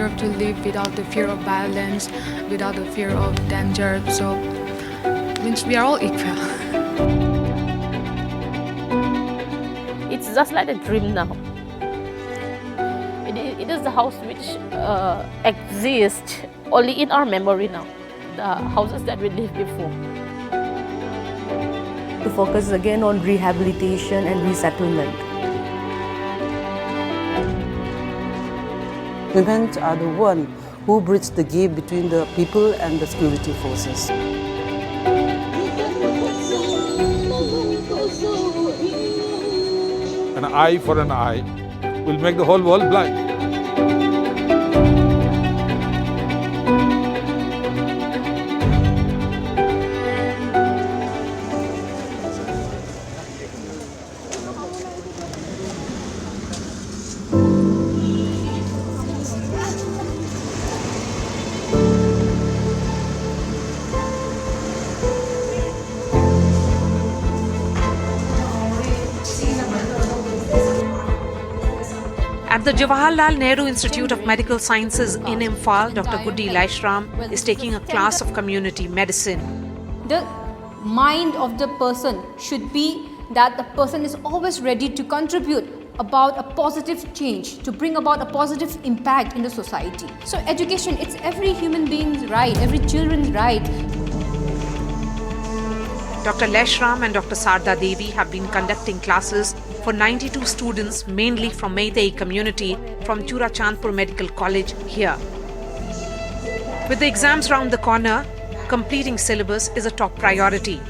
deserve to live without the fear of violence, without the fear of danger. So, means we are all equal. It's just like a dream now. It is the house which exists only in our memory now, the houses that we lived before. To focus again on rehabilitation and resettlement. Women are the one who bridge the gap between the people and the security forces. An eye for an eye will make the whole world blind. At the Jawaharlal Nehru Institute of Medical Sciences in Imphal, Dr. Guddi Laishram is taking a class of community medicine. The mind of the person should be that the person is always ready to contribute about a positive change, to bring about a positive impact in the society. So education, it's every human being's right, every children's right. Dr. Laishram and Dr. Sarda Devi have been conducting classes for 92 students, mainly from Meitei community from Churachandpur Medical College here. With the exams round the corner, completing syllabus is a top priority.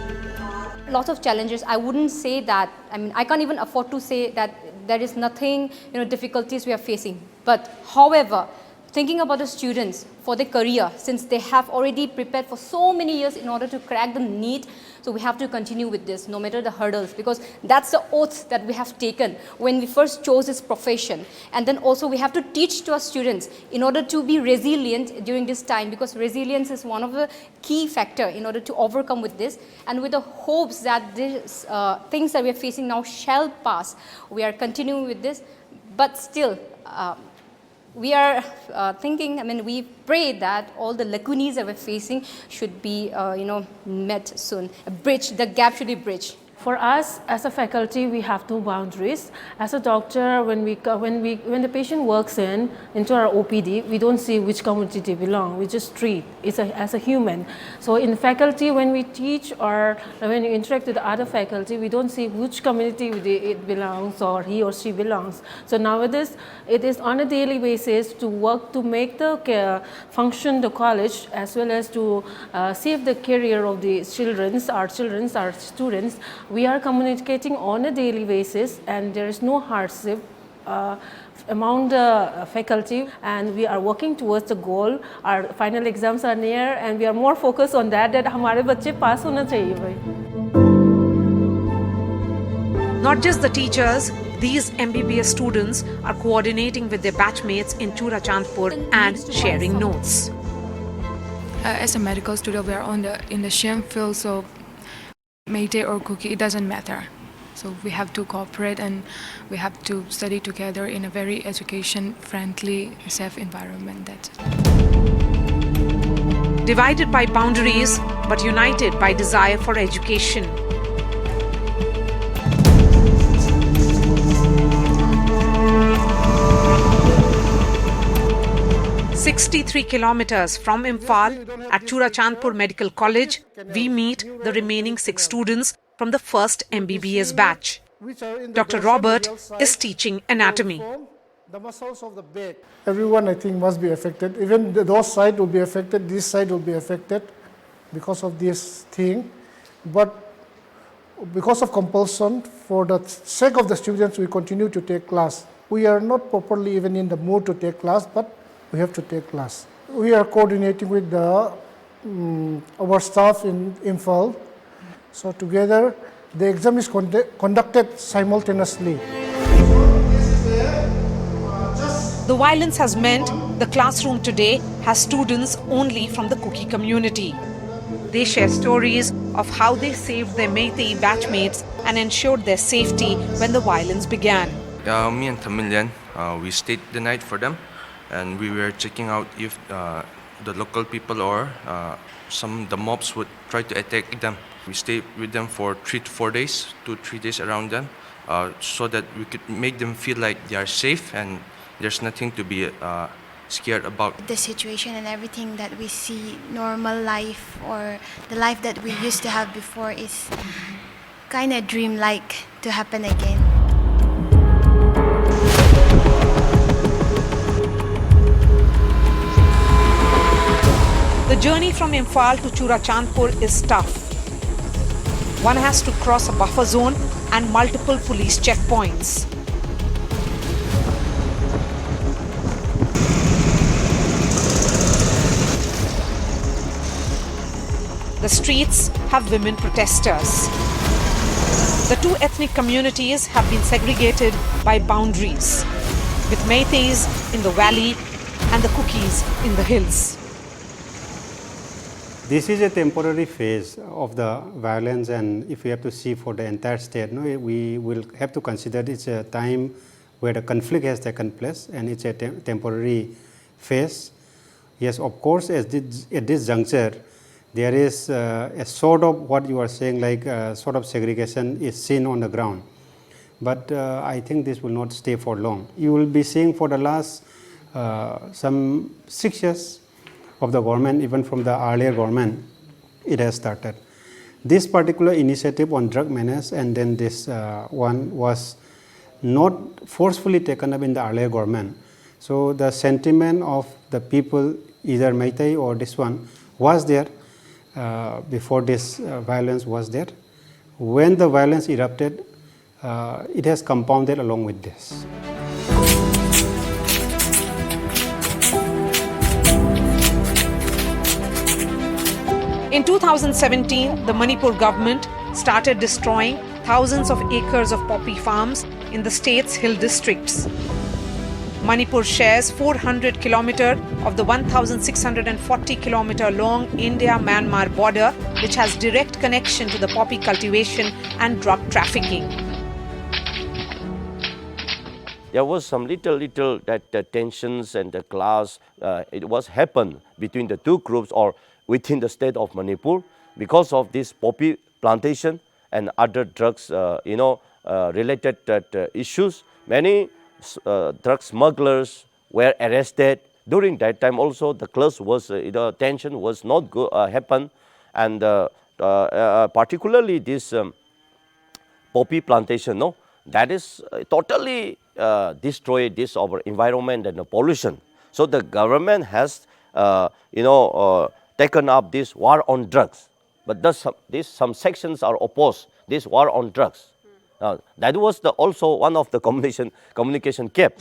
Lots of challenges. I wouldn't say that, I can't even afford to say that there is nothing, difficulties we are facing. But however, thinking about the students for their career, since they have already prepared for so many years in order to crack the NEET, so we have to continue with this no matter the hurdles, because that's the oath that we have taken when we first chose this profession. And then also we have to teach to our students in order to be resilient during this time, because resilience is one of the key factor in order to overcome with this. And with the hopes that these things that we are facing now shall pass, we are continuing with this. But still, we are thinking, we pray that all the lacunae that we're facing should be, met soon. The gap should be bridged. For us, as a faculty, we have no boundaries. As a doctor, when the patient walks into our OPD, we don't see which community they belong. We just treat as a human. So in faculty, when we teach or when we interact with the other faculty, we don't see which community it belongs or he or she belongs. So nowadays, it is on a daily basis to work to make the function the college as well as to save the career of the our students. We are communicating on a daily basis, and there is no hardship among the faculty, and we are working towards the goal. Our final exams are near, and we are more focused on that हमारे बच्चे पास होना चाहिए भाई. Not just the teachers, these MBBS students are coordinating with their batchmates in Churachandpur and sharing notes. As a medical student, we are in the same field, so Meitei or Kuki, it doesn't matter. So we have to cooperate and we have to study together in a very education-friendly, safe environment. That's it. Divided by boundaries, but united by desire for education. "63 kilometers from Imphal at Churachandpur Medical College, we meet the remaining 6 students from the first MBBS batch. Dr. Robert is teaching anatomy. The muscles of the back. Everyone, I think, must be affected. Even those side will be affected, this side will be affected because of this thing. But because of compulsion, for the sake of the students, we continue to take class. We are not properly even in the mood to take class, but we have to take class. We are coordinating with our staff in Imphal. So together, the exam is conducted simultaneously. The violence has meant the classroom today has students only from the Kuki community. They share stories of how they saved their Meitei batchmates and ensured their safety when the violence began. Me and Tamilian, we stayed the night for them. and we were checking out if the local people or the mobs would try to attack them. We stayed with them for 3 to 4 days, 2 to 3 days around them, so that we could make them feel like they are safe and there's nothing to be scared about. The situation and everything that we see, normal life or the life that we used to have before, is kind of dream-like to happen again. The journey from Imphal to Churachandpur is tough. One has to cross a buffer zone and multiple police checkpoints. The streets have women protesters. The two ethnic communities have been segregated by boundaries, with Meiteis in the valley and the Kukis in the hills. This is a temporary phase of the violence, and if we have to see for the entire state, we will have to consider it's a time where the conflict has taken place and it's a temporary phase. Yes, of course, at this juncture, there is a sort of what you are saying, like sort of segregation is seen on the ground. But I think this will not stay for long. You will be seeing for the last some 6 years of the government, even from the earlier government, it has started. This particular initiative on drug menace and then this one was not forcefully taken up in the earlier government. So the sentiment of the people, either Meitei or this one, was there before this violence was there. When the violence erupted, it has compounded along with this. In 2017, the Manipur government started destroying thousands of acres of poppy farms in the state's hill districts. Manipur shares 400 kilometers of the 1,640 kilometer long India-Myanmar border, which has direct connection to the poppy cultivation and drug trafficking. There was some little that the tensions and the clash, it was happened between the two groups or within the state of Manipur because of this poppy plantation and other drugs, related issues. Many drug smugglers were arrested. During that time also, the clash was, tension was not happen, and particularly this poppy plantation, that is totally destroyed this our environment and the pollution. So the government has, taken up this war on drugs, but some sections are opposed this war on drugs. That was also one of the communication gap.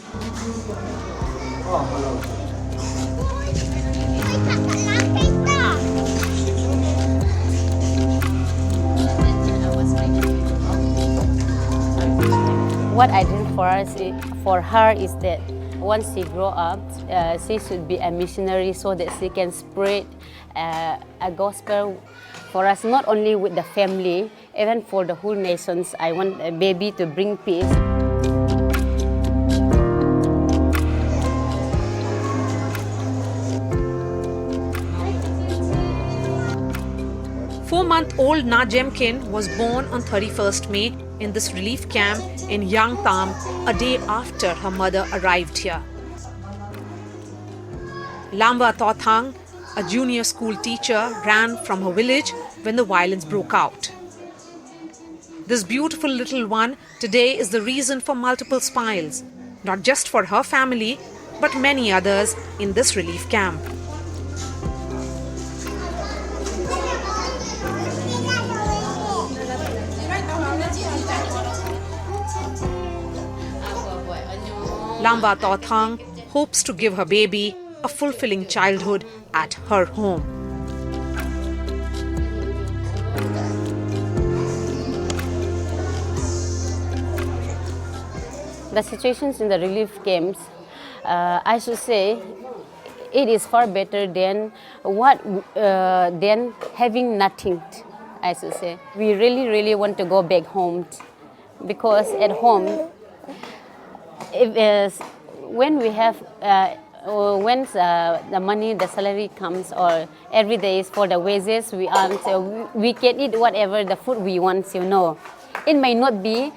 What I dream for her is that once she grow up, she should be a missionary so that she can spread a gospel for us, not only with the family, even for the whole nations. I want a baby to bring peace. 4-month-old Na Jemkin was born on 31st May in this relief camp in Yangtam, a day after her mother arrived here. Lamba Tothang, a junior school teacher, ran from her village when the violence broke out. This beautiful little one today is the reason for multiple smiles, not just for her family, but many others in this relief camp. Lamba Tothang hopes to give her baby a fulfilling childhood at her home. The situations in the relief camps, I should say, it is far better than than having nothing, I should say. We really want to go back home, because at home, when we have When the money, the salary comes, or every day is for the wages we earn, so we can eat whatever the food we want, you know. It may not be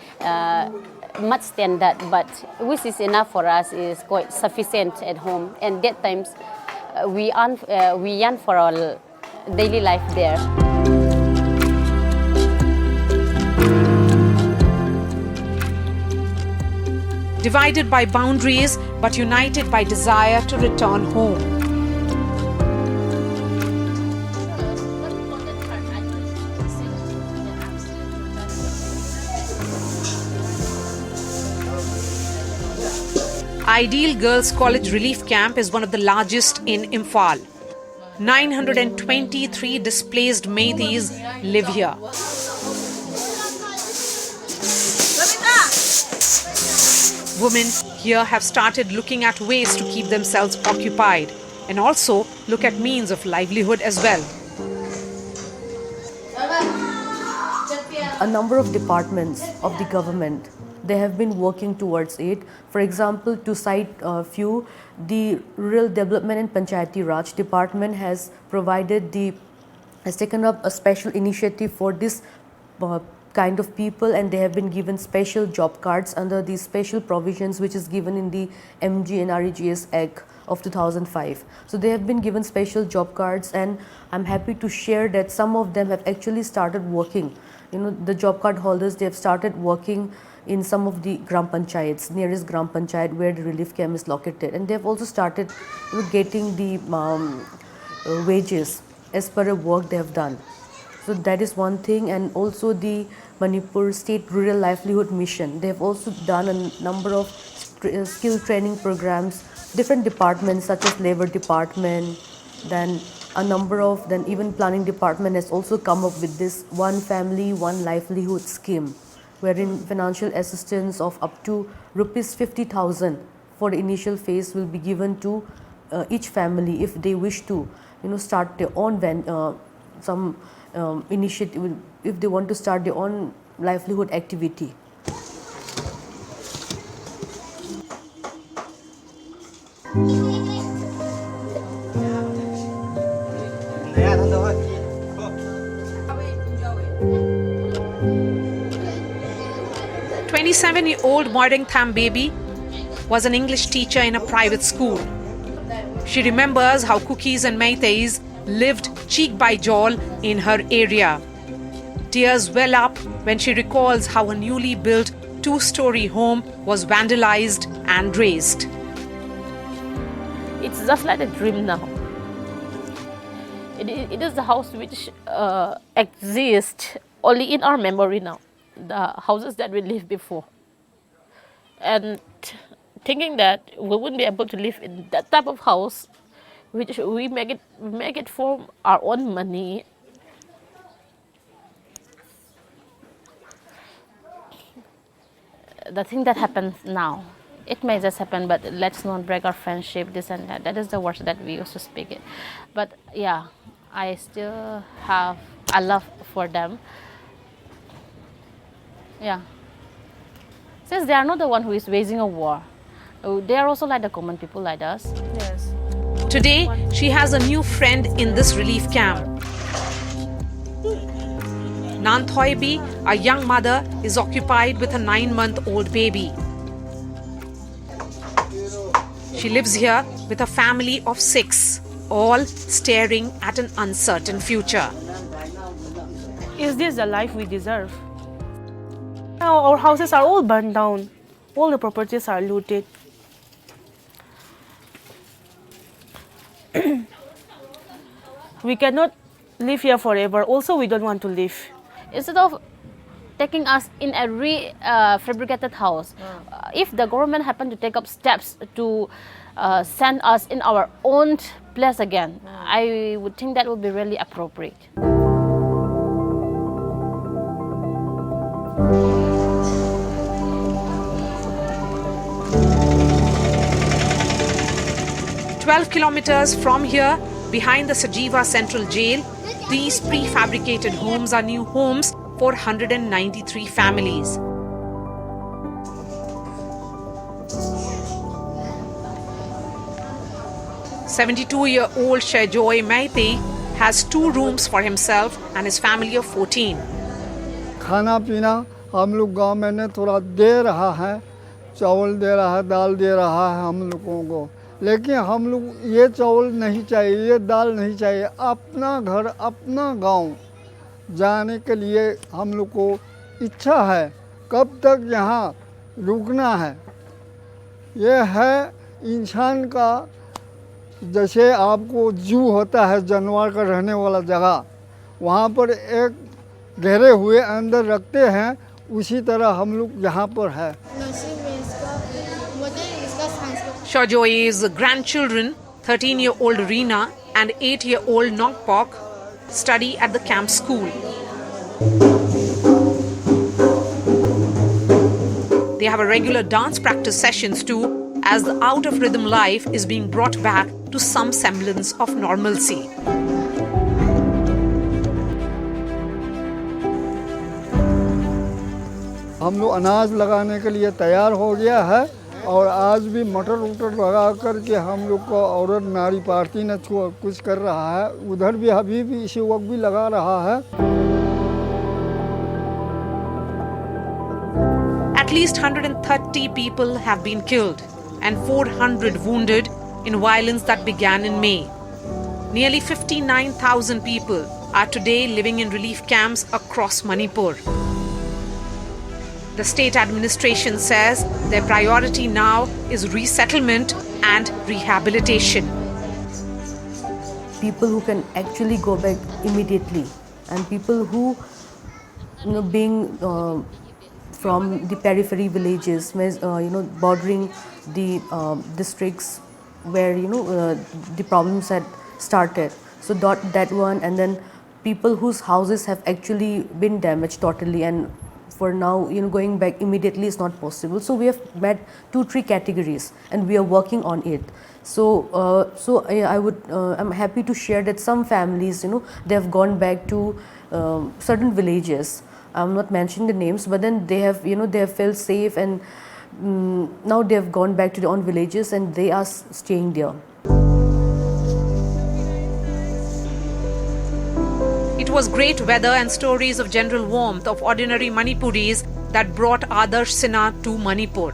much standard, but which is enough for us, is quite sufficient at home. And that times we yearn for our daily life there. Divided by boundaries, but united by desire to return home. Ideal Girls College Relief Camp is one of the largest in Imphal. 923 displaced Meiteis live here. Women here have started looking at ways to keep themselves occupied and also look at means of livelihood as well. A number of departments of the government, they have been working towards it. For example, to cite a few, the Rural Development and Panchayati Raj Department has taken up a special initiative for this kind of people, and they have been given special job cards under these special provisions which is given in the MG and REGS Act of 2005. So they have been given special job cards, and I'm happy to share that some of them have actually started working. You know, the job card holders, they have started working in some of the Gram Panchayats, nearest Gram Panchayat where the relief camp is located, and they have also started getting the wages as per the work they have done. So that is one thing. And also the Manipur State Rural Livelihood Mission, they have also done a number of skill training programs. Different departments such as Labor Department, then a number of, then even Planning Department has also come up with this One Family, One Livelihood scheme, wherein financial assistance of up to rupees 50,000 for the initial phase will be given to each family if they wish to, start their own initiative, if they want to start their own livelihood activity. A 27-year-old Moiringtham baby was an English teacher in a private school. She remembers how Cookies and Meiteis lived cheek by jowl in her area. Tears well up when she recalls how a newly built 2-story home was vandalized and razed. It's just like a dream now. It is the house which exists only in our memory now, the houses that we lived before. And thinking that we wouldn't be able to live in that type of house, which we make it for our own money. The thing that happens now, it may just happen, but let's not break our friendship, this and that. That is the words that we used to speak it. But yeah, I still have a love for them. Yeah. Since they are not the one who is waging a war, they are also like the common people like us. Yes. Today, she has a new friend in this relief camp. Nanthoibi, a young mother, is occupied with a 9-month-old baby. She lives here with a family of 6, all staring at an uncertain future. Is this the life we deserve? Now our houses are all burned down. All the properties are looted. We cannot live here forever. Also, we don't want to live. Instead of taking us in a fabricated house, if the government happened to take up steps to send us in our own place again, I would think that would be really appropriate. "12 kilometers from here, behind the Sajiva Central Jail, these prefabricated homes are new homes for 193 families. 72-year-old Shajoy Maiti has 2 rooms for himself and his family of 14. खाना पीना हम लोग गांव में ने थोड़ा दे रहा है, चावल दे रहा है, दाल दे रहा है हम लोगों को, लेकिन हम लोग ये चावल नहीं चाहिए, ये दाल नहीं चाहिए। अपना घर अपना गांव जाने के लिए हम लोग को इच्छा है, कब तक यहाँ रुकना है। ये है इंसान का, जैसे आपको जू होता है जानवर का रहने वाला जगह, वहाँ पर एक घेरे हुए अंदर रखते हैं, उसी तरह हम लोग यहाँ पर है। Shajoy's grandchildren, 13-year-old Reena and 8-year-old Kangpokpi, study at the camp school. They have a regular dance practice sessions too, as the out-of-rhythm life is being brought back to some semblance of normalcy. हम लोग अनाज लगाने के लिए तैयार हो गया है और आज भी मटर उटर लगा कर के हम लोग को औरत नारी पार्टी ने कुछ कर रहा है। उधर भी अभी भी इसी वक्त भी लगा रहा है। At least 130 people have been killed and 400 wounded in violence that began in May. Nearly 59,000 people are today living in relief camps across Manipur. The state administration says their priority now is resettlement and rehabilitation. People who can actually go back immediately, and people who, being from the periphery villages, bordering the districts where the problems had started. So that one, and then people whose houses have actually been damaged totally, and for now, going back immediately is not possible. So we have met 2-3 categories, and we are working on it. So, I'm happy to share that some families, they have gone back to certain villages. I'm not mentioning the names, but then they have, they have felt safe, and now they have gone back to their own villages, and they are staying there. It was great weather and stories of general warmth of ordinary Manipuris that brought Adarsh Sinha to Manipur.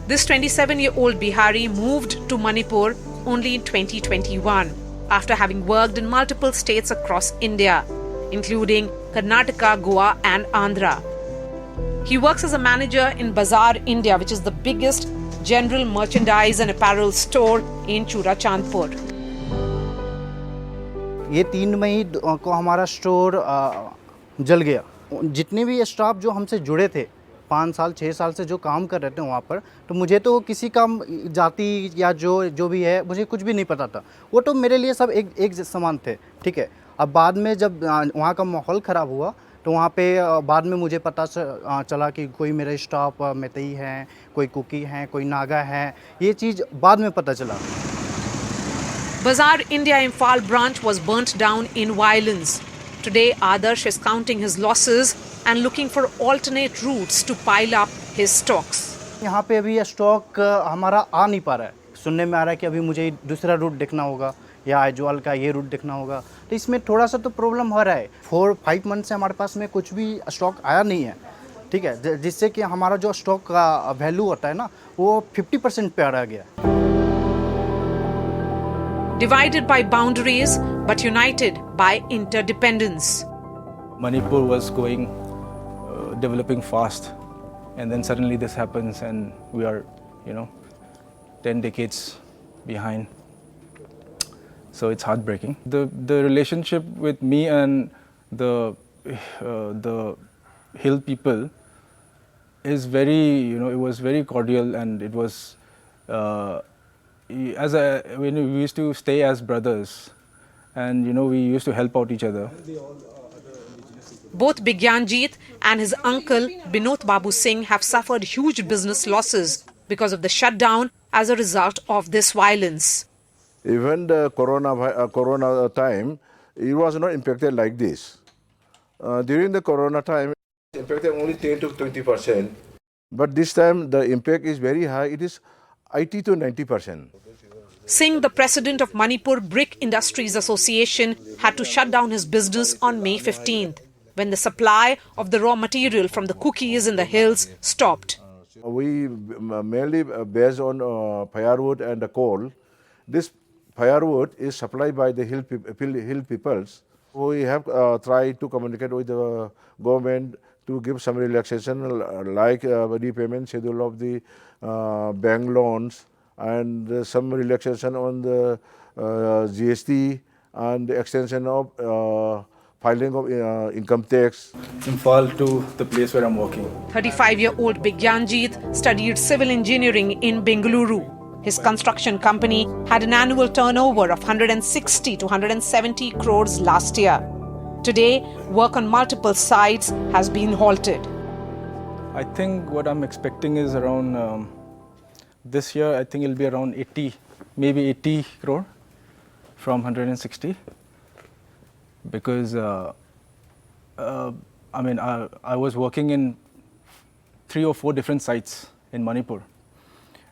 This 27-year-old Bihari moved to Manipur only in 2021 after having worked in multiple states across India, including Karnataka, Goa and Andhra. He works as a manager in Bazaar India, which is the biggest general merchandise and apparel store in Churachandpur. ये 3 मई को हमारा store जल गया। जितने भी staff जो हमसे जुड़े थे 5 साल 6 साल से जो काम कर रहे थे वहाँ पर, तो मुझे तो किसी का जाति या जो भी है मुझे कुछ भी नहीं पता था। वो तो मेरे लिए सब एक समान थे, ठीक है। अब बाद में जब वहाँ का माहौल ख़राब हुआ तो वहाँ पे बाद में मुझे पता चला कि कोई मेरे स्टाफ मैतेई हैं, कोई कुकी हैं, कोई नागा हैं। ये चीज़ बाद में पता चला। Bazaar India Imphal branch was burnt down in violence. Today, Adarsh is counting his losses and looking for alternate routes to pile up his stocks. यहाँ पे अभी स्टॉक हमारा आ नहीं पा रहा है। सुनने में आ रहा है कि अभी मुझे दूसरा रूट देखना होगा या आइजवाल का ये रूट देखना होगा, तो इसमें थोड़ा सा तो प्रॉब्लम हो रहा है। 4-5 मंथ से हमारे पास में कुछ भी स्टॉक आया नहीं है, ठीक है, जिससे कि हमारा जो स्टॉक का वैल्यू होता है ना, वो 50% पे आ रह गया। Divided by boundaries, but united by interdependence. Manipur was going, developing fast, and then suddenly this happens, and we are, 10 decades behind. So it's heartbreaking. The relationship with me and the hill people is very, it was very cordial, and it was. When we used to stay as brothers, and we used to help out each other. Both Bigyanjit and his uncle Binod Babu Singh have suffered huge business losses because of the shutdown as a result of this violence. Even the corona time, it was not impacted like this. During the corona time, it impacted only 10 to 20%. But this time, the impact is very high. It is 80 to 90%. Singh, the president of Manipur Brick Industries Association, had to shut down his business on May 15th, when the supply of the raw material from the cookies in the hills stopped. We mainly based on firewood and the coal. This firewood is supplied by the hill peoples. We have tried to communicate with the government to give some relaxation, like repayment schedule of the bank loans and some relaxation on the GST and the extension of filing of income tax. Imphal to the place where I'm working. 35-year-old Bigyanjit studied civil engineering in Bengaluru. His construction company had an annual turnover of 160 to 170 crores last year. Today, work on multiple sites has been halted. I think what I'm expecting is around this year, I think it'll be around 80, maybe 80 crore from 160. Because I was working in 3 or 4 different sites in Manipur,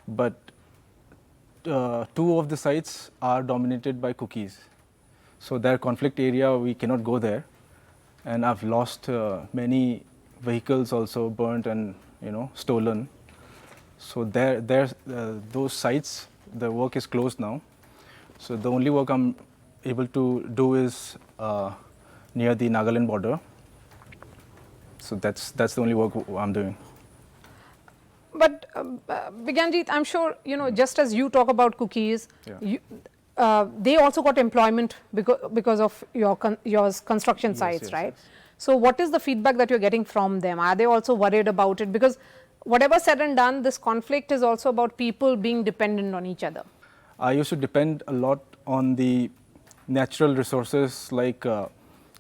but 2 of the sites are dominated by cookies. So their conflict area, we cannot go there, and I've lost many vehicles also burnt and stolen. So those sites, the work is closed now. So the only work I'm able to do is near the Nagaland border. So that's the only work I'm doing. But Bigyanjit, I'm sure, just as you talk about cookies, they also got employment because of your construction sites, right? Yes. So what is the feedback that you're getting from them? Are they also worried about it? Because whatever said and done, this conflict is also about people being dependent on each other. I used to depend a lot on the natural resources like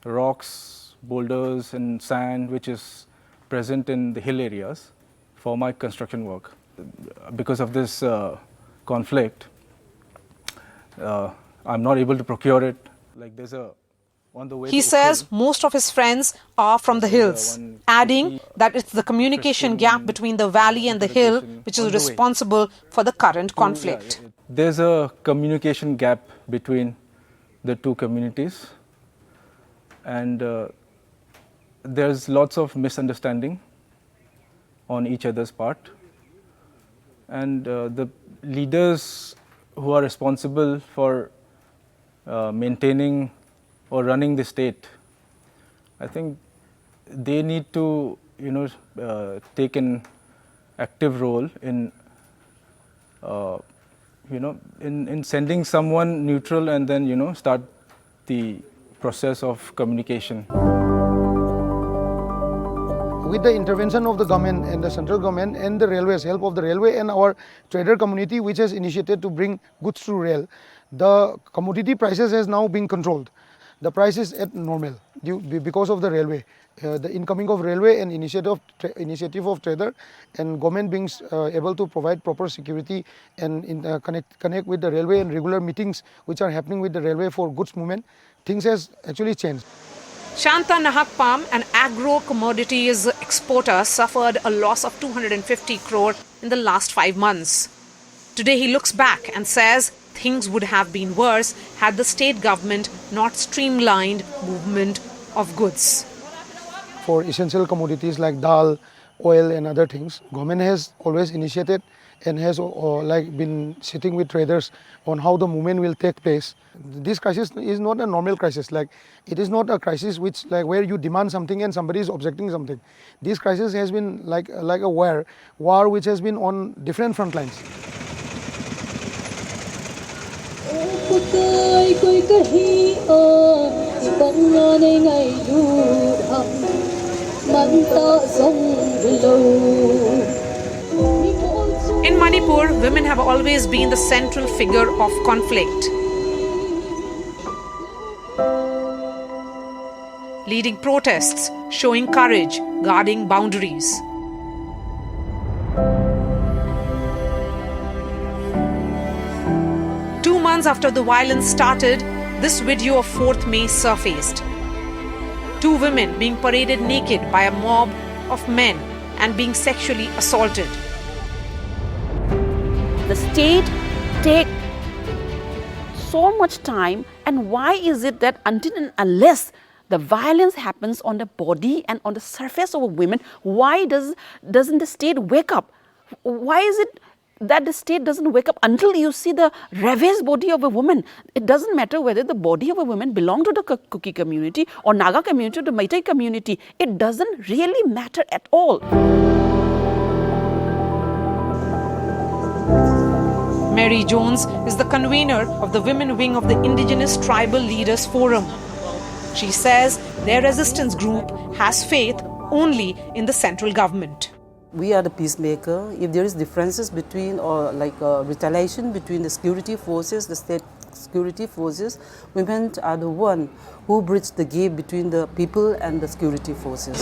rocks, boulders and sand, which is present in the hill areas for my construction work. Because of this conflict, I'm not able to procure it. Like there's a on the way. He says most of his friends are from the hills, adding that it's the communication gap between the valley and the hill which is responsible for the current conflict. There's a communication gap between the 2 communities, and there's lots of misunderstanding on each other's part, and the leaders who are responsible for maintaining or running the state, I think they need to take an active role in in sending someone neutral and then start the process of communication. With the intervention of the government and the central government and the railways, help of the railway and our trader community which has initiated to bring goods through rail, the commodity prices has now been controlled. The price is at normal because of the railway. The incoming of railway and initiative of trader and government being able to provide proper security and connect with the railway and regular meetings which are happening with the railway for goods movement, things has actually changed. Shanta Nahak Palm, an agro-commodities exporter, suffered a loss of 250 crore in the last 5 months. Today he looks back and says things would have been worse had the state government not streamlined movement of goods. For essential commodities like dal, oil and other things, government has always initiated and has been sitting with traders on how the movement will take place. This crisis is not a normal crisis. It is not a crisis which where you demand something and somebody is objecting something. This crisis has been like a war which has been on different front lines. In Manipur, women have always been the central figure of conflict, leading protests, showing courage, guarding boundaries. Two months after the violence started, this video of 4th May surfaced. 2 women being paraded naked by a mob of men and being sexually assaulted. The state take so much time, and why is it that until and unless the violence happens on the body and on the surface of a woman, why doesn't the state wake up? Why is it that the state doesn't wake up until you see the ravaged body of a woman? It doesn't matter whether the body of a woman belongs to the Kuki community or Naga community or the Meitei community. It doesn't really matter at all. Mary Jones is the convener of the women wing of the Indigenous Tribal Leaders Forum. She says their resistance group has faith only in the central government. We are the peacemaker. If there is differences between or retaliation between the security forces, the state security forces, women are the one who bridge the gap between the people and the security forces.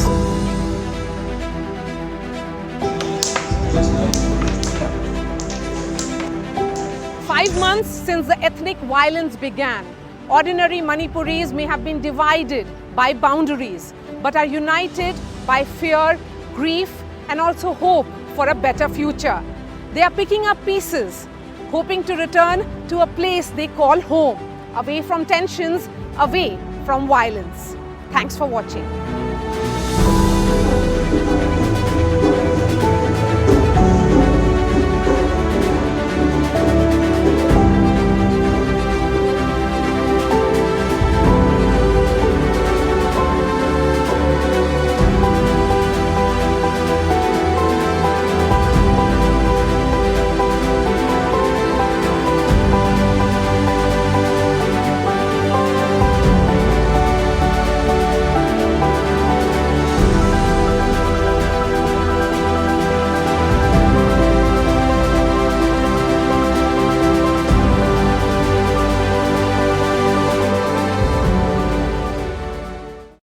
Five months since the ethnic violence began, ordinary Manipuris may have been divided by boundaries, but are united by fear, grief, and also hope for a better future. They are picking up pieces, hoping to return to a place they call home, away from tensions, away from violence. Thanks for watching.